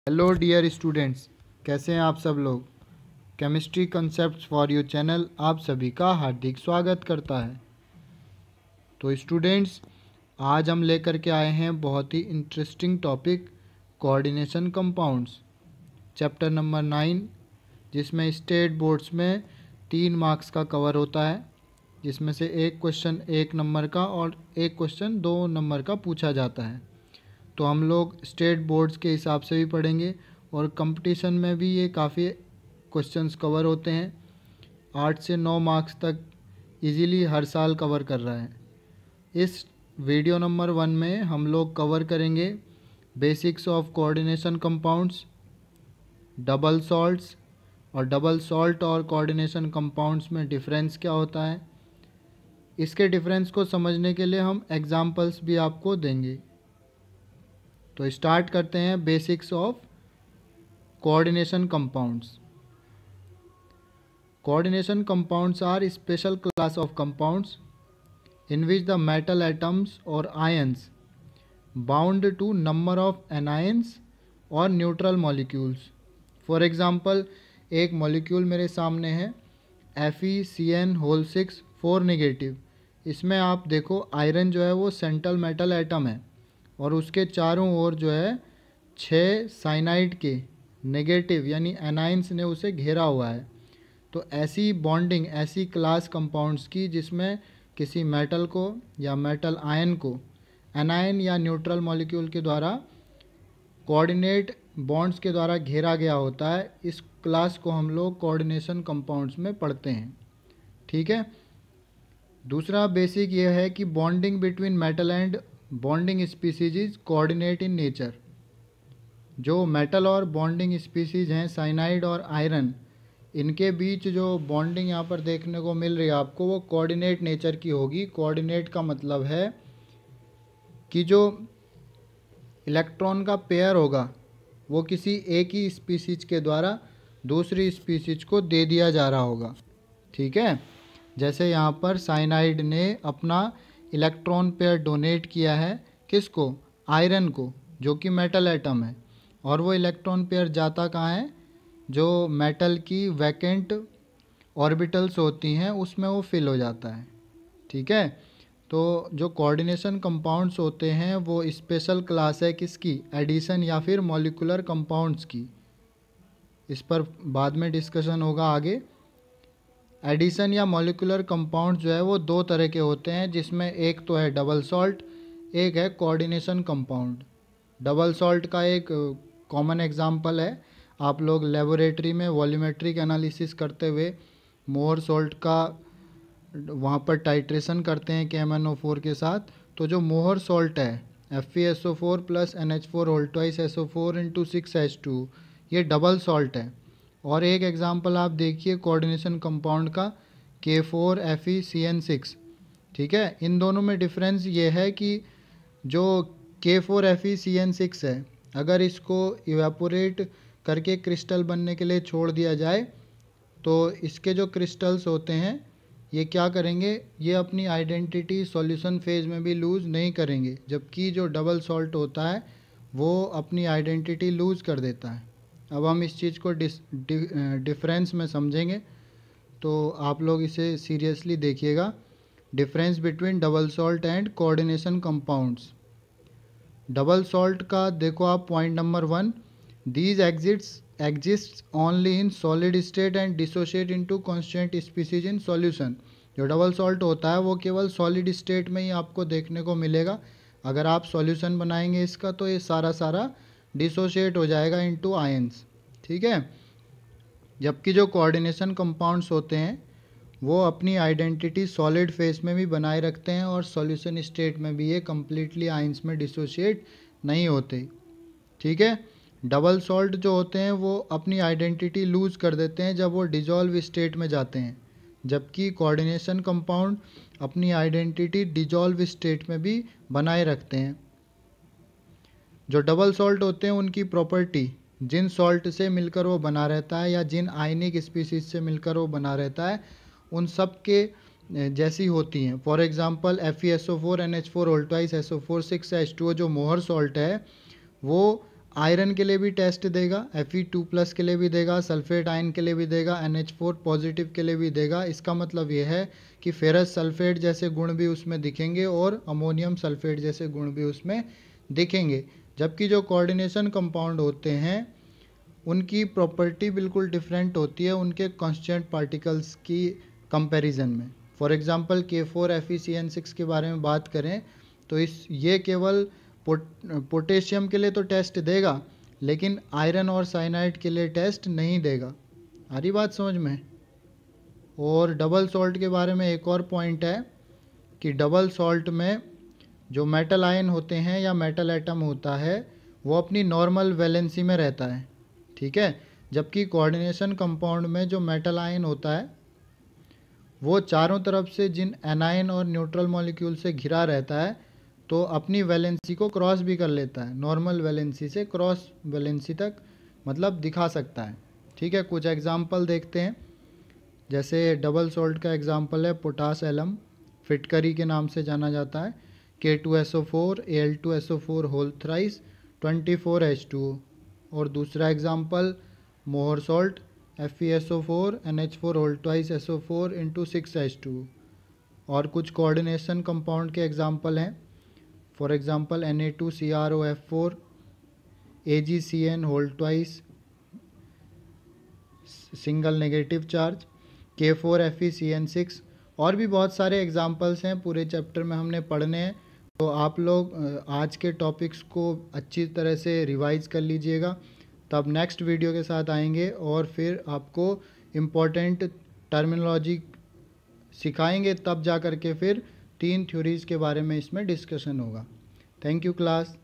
Hello dear students, कैसे हैं आप सब लोग। Chemistry concepts for you channel आप सभी का हार्दिक स्वागत करता है। तो स्टूडेंट्स, आज हम लेकर के आए हैं बहुत ही interesting topic coordination compounds, chapter number 9, जिसमें स्टेट बोर्ड्स में 3 मार्क्स का कवर होता है, जिसमें से एक क्वेश्चन 1 नंबर का और एक क्वेश्चन 2 नंबर का पूछा जाता है। तो हम लोग स्टेट बोर्ड्स के हिसाब से भी पढ़ेंगे और कंपटीशन में भी ये काफ़ी क्वेश्चंस कवर होते हैं। 8 से 9 मार्क्स तक इजीली हर साल कवर कर रहा है। इस वीडियो नंबर 1 में हम लोग कवर करेंगे basics of coordination compounds, double salts और डबल सॉल्ट और कोऑर्डिनेशन कंपाउंड्स में डिफरेंस क्या होता है। इसके डिफरेंस को समझने के लिए हम एग्जांपल्स भी आपको देंगे। तो स्टार्ट करते हैं basics of coordination compounds. Coordination compounds are special class of compounds in which the metal atoms or ions bound to number of anions or neutral molecules. For example, एक मॉलिक्यूल मेरे सामने है FeCN6 4 नेगेटिव। इसमें आप देखो iron जो है वो सेंट्रल मेटल एटम है और उसके चारों ओर जो है 6 साइनाइड के नेगेटिव यानी एनाइंस ने उसे घेरा हुआ है। तो ऐसी बॉन्डिंग, ऐसी क्लास कंपाउंड्स की जिसमें किसी मेटल को या मेटल आयन को एनायन या न्यूट्रल मॉलिक्यूल के द्वारा कोऑर्डिनेट बॉन्ड्स के द्वारा घेरा गया होता है, इस क्लास को हम लोग कोऑर्डिनेशन कंपाउंड्स में पढ़ते हैं। ठीक है। दूसरा बेसिक ये है कि bonding between metal and bonding species is coordinate in nature. जो मेटल और बॉन्डिंग स्पीसीज हैं साइनाइड और आयरन, इनके बीच जो बॉन्डिंग यहाँ पर देखने को मिल रही है आपको, वो कोऑर्डिनेट नेचर की होगी। कोऑर्डिनेट का मतलब है कि जो इलेक्ट्रॉन का पेयर होगा वो किसी एक ही स्पीसीज के द्वारा दूसरी स्पीसीज को दे दिया जा रहा होगा। ठीक है। जैसे यहाँ पर साइनाइड ने अपना इलेक्ट्रॉन पेयर डोनेट किया है किसको, आयरन को, जो कि मेटल एटम है, और वो इलेक्ट्रॉन पेयर जाता कहाँ है, जो मेटल की वैकेंट ऑर्बिटल्स होती हैं उसमें वो फिल हो जाता है। ठीक है। तो जो कोऑर्डिनेशन कंपाउंड्स होते हैं वो स्पेशल क्लास है किसकी, एडिशन या फिर मॉलिक्यूलर कंपाउंड्स की। इस पर बाद में डिस्कशन होगा आगे। एडिशन या मॉलिक्यूलर कंपाउंड्स जो है वो 2 तरह के होते हैं, जिसमें एक तो है डबल सॉल्ट, एक है कोऑर्डिनेशन कंपाउंड। डबल सॉल्ट का एक कॉमन एग्जांपल है, आप लोग लेबोरेटरी में वॉल्यूमेट्रिक एनालिसिस करते हुए मोहर सॉल्ट का वहाँ पर टाइट्रेशन करते हैं KMnO4 के साथ। तो जो मोहर सॉल्ट है FeSO4 + NH4 whole twice SO4 × 6H2, ये डबल सॉल्ट है। और एक एग्जांपल आप देखिए कोऑर्डिनेशन कंपाउंड का K4FeCN6। ठीक है। इन दोनों में डिफरेंस ये है कि जो K4FeCN6 है, अगर इसको इवेपोरेट करके क्रिस्टल बनने के लिए छोड़ दिया जाए तो इसके जो क्रिस्टल्स होते हैं ये क्या करेंगे, ये अपनी आइडेंटिटी सॉल्यूशन फेज में भी लूज़ नहीं करेंगे, जबकि जो डबल सॉल्ट होता है वो अपनी आइडेंटिटी लूज़ कर देता है। अब हम इस चीज़ को डिफरेंस में समझेंगे, तो आप लोग इसे सीरियसली देखिएगा। Difference between double salt and coordination compounds. Double salt का देखो आप point number 1, these exists only in solid state and dissociate into constant species in solution। जो डबल सॉल्ट होता है वो केवल सॉलिड स्टेट में ही आपको देखने को मिलेगा। अगर आप सॉल्यूशन बनाएंगे इसका तो ये सारा डिसोशिएट हो जाएगा इनटू आयंस। ठीक है। जबकि जो कोऑर्डिनेशन कंपाउंड्स होते हैं वो अपनी आइडेंटिटी सॉलिड फेस में भी बनाए रखते हैं और सॉल्यूशन स्टेट में भी ये कम्प्लीटली आयंस में डिसोशिएट नहीं होते। ठीक है। डबल सॉल्ट जो होते हैं वो अपनी आइडेंटिटी लूज़ कर देते हैं जब वो डिजॉल्व स्टेट में जाते हैं, जबकि कोऑर्डिनेशन कंपाउंड अपनी आइडेंटिटी डिजॉल्व स्टेट में भी बनाए रखते हैं। जो डबल सॉल्ट होते हैं उनकी प्रॉपर्टी जिन सॉल्ट से मिलकर वो बना रहता है या जिन आयनिक स्पीसीज से मिलकर वो बना रहता है उन सब के जैसी होती हैं। For example FeSO4 NH4 whole twice SO4 6H2 जो मोहर सॉल्ट है वो आयरन के लिए भी टेस्ट देगा, Fe2+ के लिए भी देगा, सल्फेट आयन के लिए भी देगा, NH4 पॉजिटिव के लिए भी देगा। इसका मतलब ये है कि फेरस सल्फेट जैसे गुण भी उसमें दिखेंगे और अमोनियम सल्फेट जैसे गुण भी उसमें दिखेंगे। जबकि जो कोऑर्डिनेशन कंपाउंड होते हैं उनकी प्रॉपर्टी बिल्कुल डिफरेंट होती है उनके कांस्टेंट पार्टिकल्स की कंपैरिजन में। फॉर एग्जांपल K4FeCN6 के बारे में बात करें तो ये केवल पोटेशियम के लिए तो टेस्ट देगा, लेकिन आयरन और साइनाइड के लिए टेस्ट नहीं देगा। आ रही बात समझ में? और डबल सॉल्ट के बारे में एक और पॉइंट है कि डबल सॉल्ट में जो मेटल आयन होते हैं या मेटल एटम होता है वो अपनी नॉर्मल वैलेंसी में रहता है, ठीक है। जबकि कोऑर्डिनेशन कंपाउंड में जो मेटल आयन होता है वो चारों तरफ से जिन एनायन और न्यूट्रल मॉलिक्यूल से घिरा रहता है तो अपनी वैलेंसी को क्रॉस भी कर लेता है, नॉर्मल वैलेंसी से क्रॉस वैलेंसी तक मतलब दिखा सकता है, ठीक है। कुछ एग्जांपल देखते हैं। जैसे डबल सॉल्ट का एग्जांपल है पोटास एलम, फिटकरी के नाम से जाना जाता है, K2SO4 Al2SO4 whole thrice 24H2O। और दूसरा एग्जांपल मोहर salt FeSO4 NH4 whole twice SO4 into 6H2O। और कुछ कोऑर्डिनेशन कंपाउंड के एग्जांपल हैं, for example Na2CrOF4 AgCN whole twice single negative charge, K4FeCN6। और भी बहुत सारे एग्जांपल्स हैं, पूरे चैप्टर में हमने पढ़ने हैं। तो आप लोग आज के टॉपिक्स को अच्छी तरह से रिवाइज कर लीजिएगा, तब नेक्स्ट वीडियो के साथ आएंगे और फिर आपको इम्पोर्टेंट टर्मिनोलॉजी सिखाएंगे, तब जा कर के फिर 3 थ्योरीज़ के बारे में इसमें डिस्कशन होगा। Thank you class.